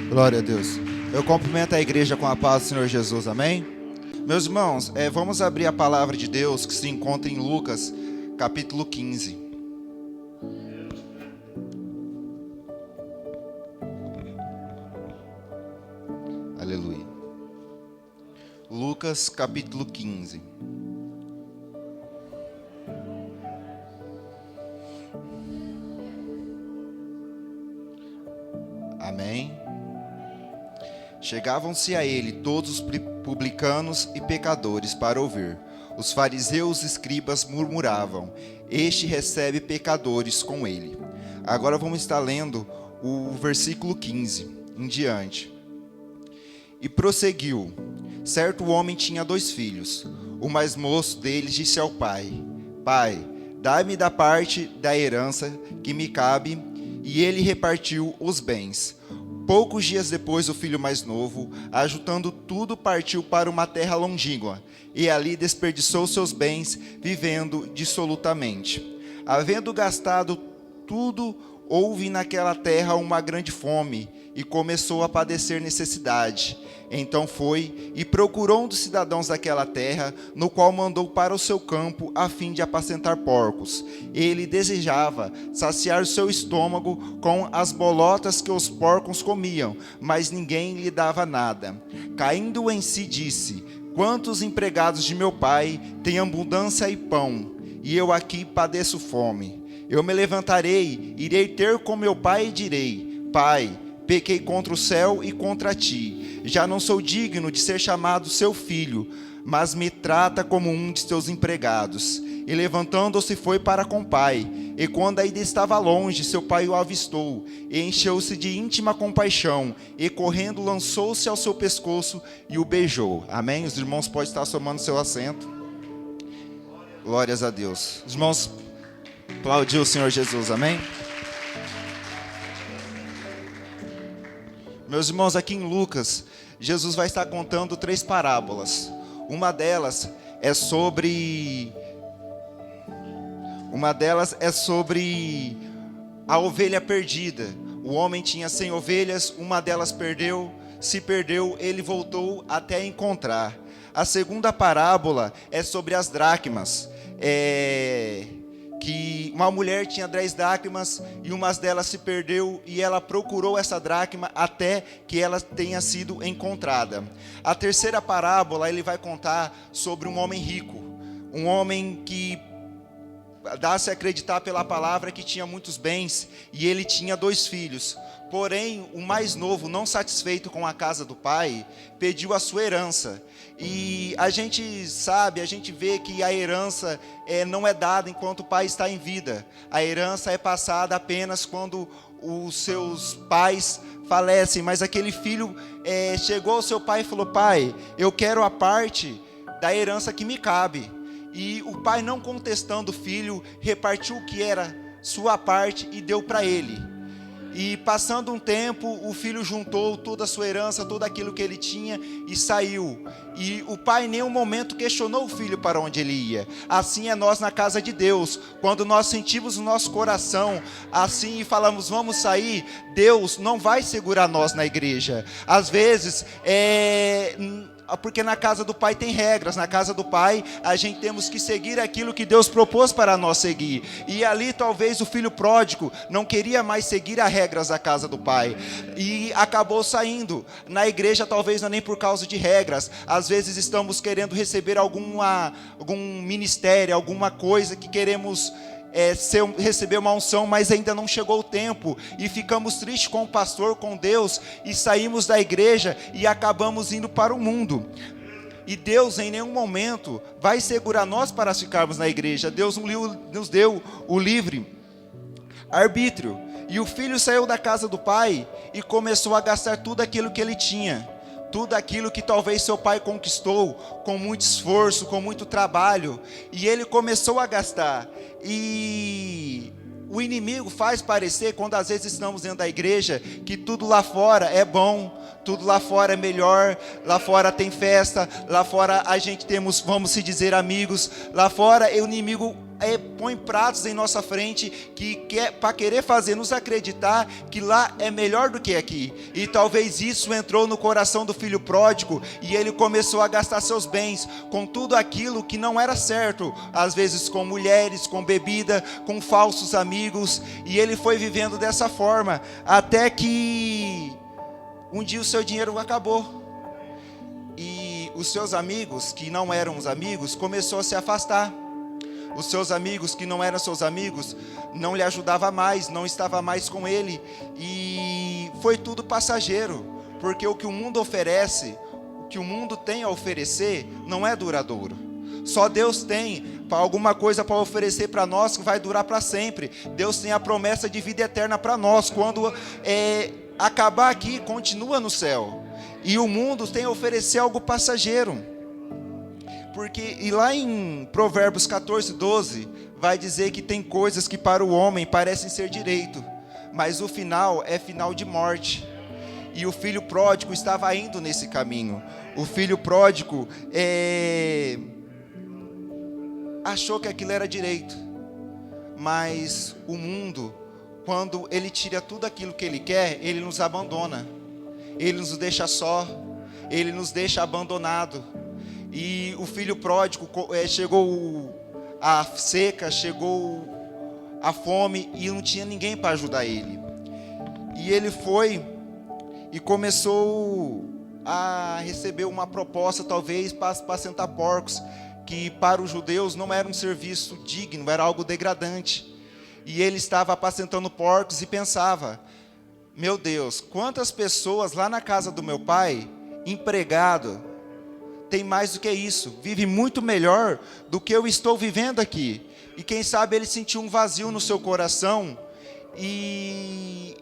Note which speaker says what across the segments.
Speaker 1: Glória a Deus. Eu cumprimento a igreja com a paz do Senhor Jesus, amém? Meus irmãos, vamos abrir a palavra de Deus que se encontra em Lucas, capítulo 15. Aleluia. Lucas, capítulo 15. Amém. Chegavam-se a ele todos os publicanos e pecadores para ouvir. Os fariseus e escribas murmuravam: este recebe pecadores com ele. Agora vamos estar lendo o versículo 15 em diante. E prosseguiu: certo homem tinha 2 filhos. O mais moço deles disse ao pai: Pai, dá-me da parte da herança que me cabe. E ele repartiu os bens. Poucos dias depois, o filho mais novo, ajuntando tudo, partiu para uma terra longínqua, e ali desperdiçou seus bens, vivendo dissolutamente. Havendo gastado tudo, houve naquela terra uma grande fome, e começou a padecer necessidade. Então foi e procurou um dos cidadãos daquela terra, no qual mandou para o seu campo, a fim de apacentar porcos. Ele desejava saciar o seu estômago com as bolotas que os porcos comiam, mas ninguém lhe dava nada. Caindo em si, disse: quantos empregados de meu pai têm abundância e pão, e eu aqui padeço fome. Eu me levantarei, irei ter com meu pai e direi: Pai, pequei contra o céu e contra ti. Já não sou digno de ser chamado seu filho, mas me trata como um de teus empregados. E levantando-se foi para com o pai. E quando ainda estava longe, seu pai o avistou, e encheu-se de íntima compaixão, e correndo lançou-se ao seu pescoço e o beijou. Amém? Os irmãos podem estar tomando seu assento. Glórias a Deus. Os irmãos, aplaudiu o Senhor Jesus, amém? Meus irmãos, aqui em Lucas, Jesus vai estar contando 3 parábolas. Uma delas é sobre a ovelha perdida. O homem tinha 100 ovelhas, uma delas perdeu. Se perdeu, ele voltou até encontrar. A segunda parábola é sobre as dracmas. Que uma mulher tinha 10 dracmas e uma delas se perdeu, e ela procurou essa dracma até que ela tenha sido encontrada. A terceira parábola, ele vai contar sobre um homem rico, um homem que dá-se a acreditar pela palavra que tinha muitos bens, e ele tinha 2 filhos. Porém, o mais novo, não satisfeito com a casa do pai, pediu a sua herança. E a gente sabe, a gente vê que a herança não é dada enquanto o pai está em vida. A herança é passada apenas quando os seus pais falecem. Mas aquele filho chegou ao seu pai e falou: pai, eu quero a parte da herança que me cabe. E o pai, não contestando o filho, repartiu o que era sua parte e deu para ele. E passando um tempo, o filho juntou toda a sua herança, tudo aquilo que ele tinha, e saiu. E o pai em nenhum momento questionou o filho para onde ele ia. Assim é nós na casa de Deus. Quando nós sentimos o nosso coração assim e falamos: vamos sair, Deus não vai segurar nós na igreja. Às vezes porque na casa do pai tem regras. Na casa do pai a gente temos que seguir aquilo que Deus propôs para nós seguir. E ali talvez o filho pródigo não queria mais seguir as regras da casa do pai, e acabou saindo. Na igreja talvez não é nem por causa de regras. Às vezes estamos querendo receber algum ministério, alguma coisa que queremos receber uma unção, mas ainda não chegou o tempo, e ficamos tristes com o pastor, com Deus, e saímos da igreja e acabamos indo para o mundo. E Deus em nenhum momento vai segurar nós para ficarmos na igreja. Deus nos deu o livre arbítrio. E o filho saiu da casa do pai e começou a gastar tudo aquilo que ele tinha. Tudo aquilo que talvez seu pai conquistou com muito esforço, com muito trabalho, e ele começou a gastar. E o inimigo faz parecer, quando às vezes estamos dentro da igreja, que tudo lá fora é bom, tudo lá fora é melhor, lá fora tem festa, lá fora a gente temos, vamos se dizer, amigos. Lá fora o inimigo põe pratos em nossa frente para querer fazer nos acreditar que lá é melhor do que aqui. E talvez isso entrou no coração do filho pródigo e ele começou a gastar seus bens com tudo aquilo que não era certo, às vezes com mulheres, com bebida, com falsos amigos, e ele foi vivendo dessa forma até que um dia o seu dinheiro acabou. E os seus amigos, que não eram os amigos, começou a se afastar. Os seus amigos, que não eram seus amigos, não lhe ajudava mais, não estava mais com ele. E foi tudo passageiro, porque o que o mundo oferece, o que o mundo tem a oferecer, não é duradouro. Só Deus tem alguma coisa para oferecer para nós que vai durar para sempre. Deus tem a promessa de vida eterna para nós. Quando acabar aqui, continua no céu. E o mundo tem a oferecer algo passageiro. E lá em Provérbios 14, 12, vai dizer que tem coisas que para o homem parecem ser direito, mas o final é final de morte. E o filho pródigo estava indo nesse caminho. O filho pródigo achou que aquilo era direito. Mas o mundo, quando ele tira tudo aquilo que ele quer, ele nos abandona. Ele nos deixa só, ele nos deixa abandonado. E o filho pródigo, chegou a seca, chegou a fome e não tinha ninguém para ajudar ele. E ele foi e começou a receber uma proposta, talvez, para apacentar porcos, que para os judeus não era um serviço digno, era algo degradante. E ele estava apacentando porcos e pensava: meu Deus, quantas pessoas lá na casa do meu pai, empregado, tem mais do que isso, vive muito melhor do que eu estou vivendo aqui. E quem sabe ele sentiu um vazio no seu coração. E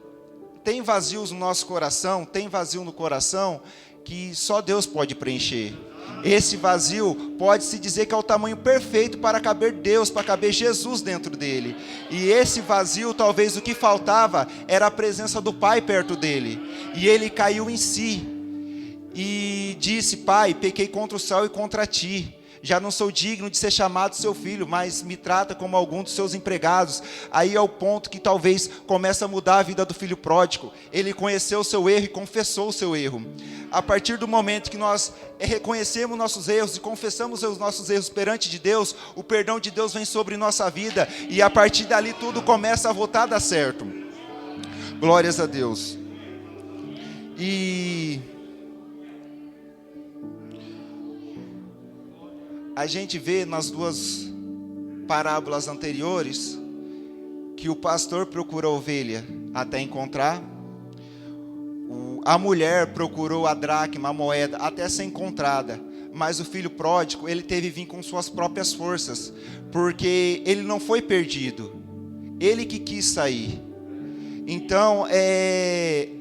Speaker 1: tem vazios no nosso coração, tem vazio no coração que só Deus pode preencher. Esse vazio pode-se dizer que é o tamanho perfeito para caber Deus, para caber Jesus dentro dele. E esse vazio, talvez o que faltava era a presença do Pai perto dele. E ele caiu em si e disse: Pai, pequei contra o céu e contra ti. Já não sou digno de ser chamado seu filho, mas me trata como algum dos seus empregados. Aí é o ponto que talvez começa a mudar a vida do filho pródigo. Ele conheceu o seu erro e confessou o seu erro. A partir do momento que nós reconhecemos nossos erros e confessamos os nossos erros perante de Deus, o perdão de Deus vem sobre nossa vida, e a partir dali tudo começa a voltar a dar certo. Glórias a Deus. E a gente vê nas duas parábolas anteriores que o pastor procura a ovelha até encontrar, a mulher procurou a dracma, a moeda, até ser encontrada. Mas o filho pródigo, ele teve que vir com suas próprias forças, porque ele não foi perdido, ele que quis sair. Então,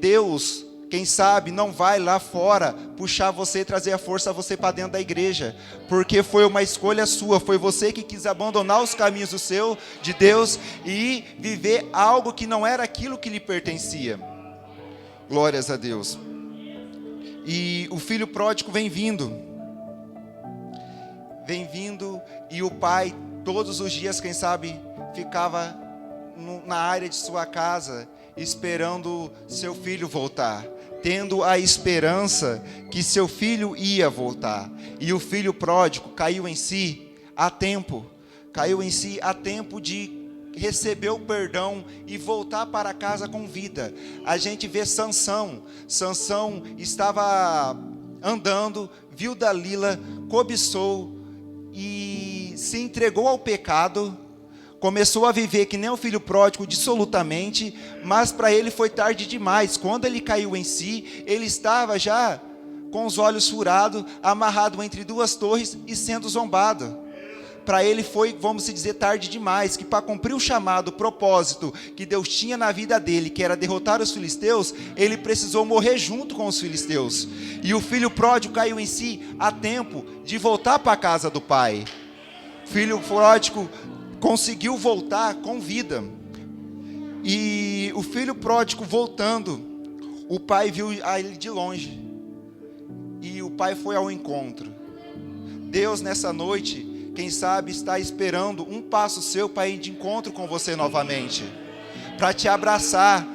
Speaker 1: Deus, quem sabe, não vai lá fora puxar você e trazer a força a você para dentro da igreja, porque foi uma escolha sua, foi você que quis abandonar os caminhos de Deus e viver algo que não era aquilo que lhe pertencia. Glórias a Deus. E o filho pródigo vem vindo, e o pai, todos os dias, quem sabe, ficava na área de sua casa, esperando seu filho voltar, tendo a esperança que seu filho ia voltar. E o filho pródigo caiu em si a tempo de receber o perdão e voltar para casa com vida. A gente vê Sansão estava andando, viu Dalila, cobiçou e se entregou ao pecado, começou a viver que nem o filho pródigo dissolutamente, mas para ele foi tarde demais. Quando ele caiu em si, ele estava já com os olhos furados, amarrado entre duas torres e sendo zombado. Para ele foi, vamos dizer, tarde demais, que para cumprir o chamado, o propósito que Deus tinha na vida dele, que era derrotar os filisteus, ele precisou morrer junto com os filisteus. E o filho pródigo caiu em si a tempo de voltar para a casa do pai. O filho pródigo conseguiu voltar com vida. E o filho pródigo voltando, o pai viu ele de longe, e o pai foi ao encontro. Deus nessa noite quem sabe, está esperando um passo seu para ir de encontro com você novamente, para te abraçar.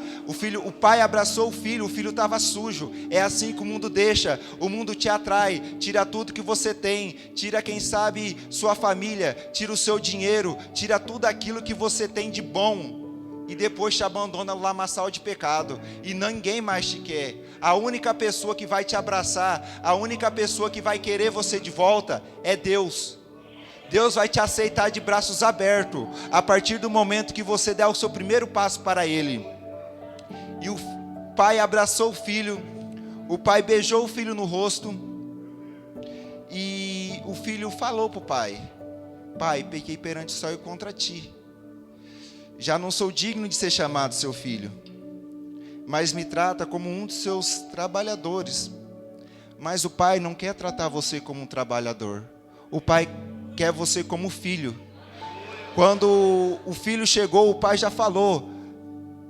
Speaker 1: O pai abraçou o filho estava sujo. É assim que o mundo deixa. O mundo te atrai, tira tudo que você tem, tira, quem sabe, sua família, tira o seu dinheiro, tira tudo aquilo que você tem de bom, e depois te abandona no lamaçal de pecado, e ninguém mais te quer. A única pessoa que vai te abraçar, a única pessoa que vai querer você de volta é Deus. Deus vai te aceitar de braços abertos, a partir do momento que você der o seu primeiro passo para Ele. E o pai abraçou o filho, o pai beijou o filho no rosto, e o filho falou para o pai: pai, pequei perante o céu e contra ti, já não sou digno de ser chamado seu filho, mas me trata como um dos seus trabalhadores. Mas o pai não quer tratar você como um trabalhador, o pai quer você como filho. Quando o filho chegou, o pai já falou: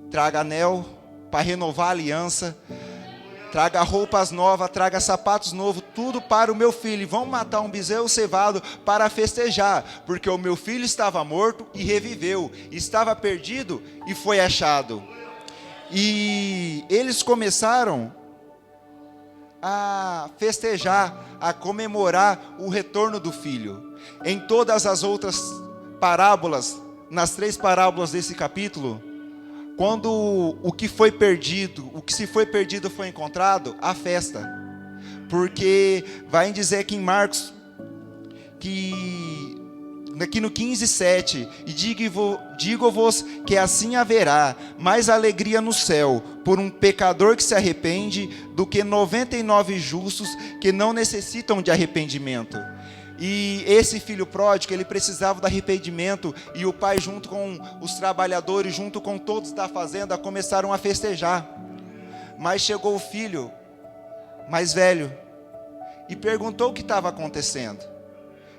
Speaker 1: traga anel para renovar a aliança, traga roupas novas, traga sapatos novos, tudo para o meu filho. Vamos matar um bezerro cevado para festejar, porque o meu filho estava morto e reviveu, estava perdido e foi achado. E eles começaram a festejar, a comemorar o retorno do filho. Em todas as outras parábolas, nas 3 parábolas desse capítulo, quando o que foi perdido, o que se foi perdido foi encontrado, a festa. Porque vai dizer aqui em Marcos, que aqui no 15:7, e digo-vos que assim haverá mais alegria no céu por um pecador que se arrepende do que 99 justos que não necessitam de arrependimento. E esse filho pródigo, ele precisava do arrependimento, e o pai, junto com os trabalhadores, junto com todos da fazenda, começaram a festejar. Mas chegou o filho mais velho e perguntou o que estava acontecendo.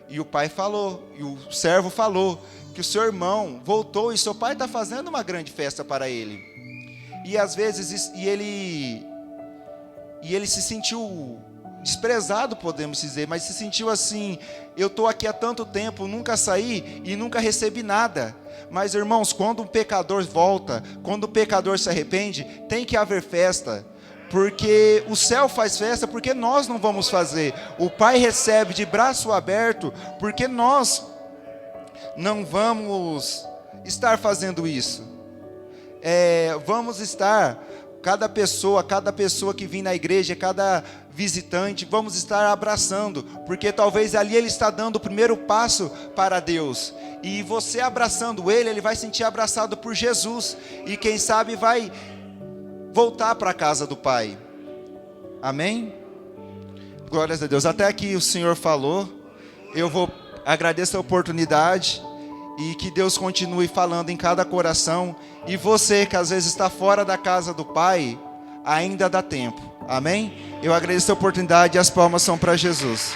Speaker 1: E o pai falou, e o servo falou, que o seu irmão voltou e seu pai está fazendo uma grande festa para ele. E às vezes ele se sentiu desprezado, podemos dizer, mas se sentiu assim: eu estou aqui há tanto tempo, nunca saí e nunca recebi nada. Mas, irmãos, quando um pecador volta, quando o pecador se arrepende, tem que haver festa, porque o céu faz festa, porque nós não vamos fazer. O Pai recebe de braço aberto, porque nós não vamos estar fazendo isso. Vamos estar, cada pessoa que vem na igreja, cada visitante, vamos estar abraçando, porque talvez ali ele está dando o primeiro passo para Deus, e você abraçando ele vai sentir abraçado por Jesus, e quem sabe vai voltar para a casa do Pai. Amém? Glórias a Deus. Até aqui o Senhor falou. Eu vou agradecer a oportunidade, e que Deus continue falando em cada coração. E você que às vezes está fora da casa do Pai, ainda dá tempo. Amém? Eu agradeço a oportunidade, e as palmas são para Jesus.